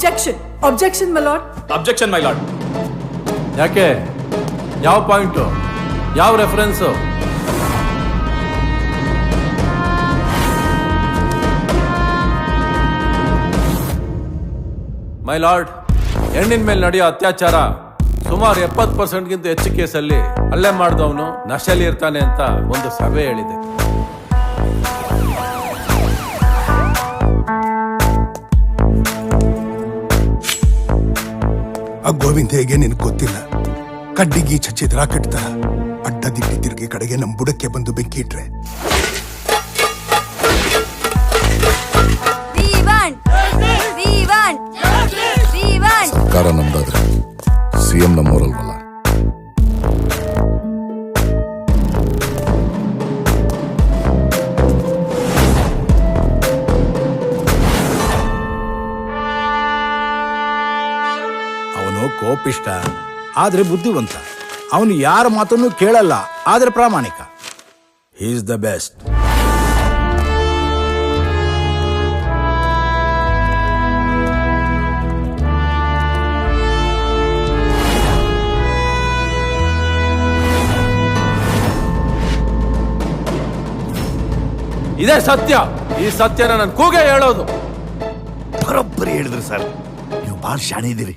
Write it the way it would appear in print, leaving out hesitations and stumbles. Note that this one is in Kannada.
Objection my lord. Objection my lord. ಯಾಕೆ? ಯಾವ ಪಾಯಿಂಟು, ಯಾವ ರೆಫರೆನ್ಸು? ಮೈ ಲಾರ್ಡ್, ಹೆಣ್ಣಿನ ಮೇಲೆ ನಡೆಯೋ ಅತ್ಯಾಚಾರ ಸುಮಾರು 70%ಗಿಂತ ಹೆಚ್ಚು ಕೇಸಲ್ಲಿ ಹಲ್ಲೆ ಮಾಡಿದವನು ನಶೆಯಲ್ಲಿ ಇರ್ತಾನೆ ಅಂತ ಒಂದು ಸರ್ವೆ ಹೇಳಿದೆ. ಆ ಗೋವಿಂದ ಹೇಗೆ ನಿನಗೆ ಗೊತ್ತಿಲ್ಲ. ಕಡ್ಡಿಗಿ ಚಚ್ಚಿದ್ರ ಕಟ್ತಾರ. ಅಡ್ಡ ದಿಟ್ಟಿ ತಿರುಗಿ ಕಡೆಗೆ ನಮ್ ಬುಡಕ್ಕೆ ಬಂದು ಬೆಂಕಿ ಇಟ್ರೆ ಸರ್ಕಾರ ನಮ್ದಾದ್ರೆ ಸಿಎಂ ನಮ್ಮೂರಲ್ವಲ್ಲ. ಅವನು ಕೋಪಿಷ್ಟ ಆದ್ರೆ ಬುದ್ಧಿವಂತ. ಅವನು ಯಾರ ಮಾತನ್ನು ಕೇಳಲ್ಲ, ಆದ್ರೆ ಪ್ರಾಮಾಣಿಕ. He is the best. ಇದೇ ಸತ್ಯ. ಈ ಸತ್ಯನ ನಾನು ಕೂಗೆ ಹೇಳೋದು. ಬರೋಬ್ಬರಿ ಹೇಳಿದ್ರಿ ಸರ್, ನೀವು ಭಾಳ ಶಾಣೆ ಇದ್ದೀರಿ.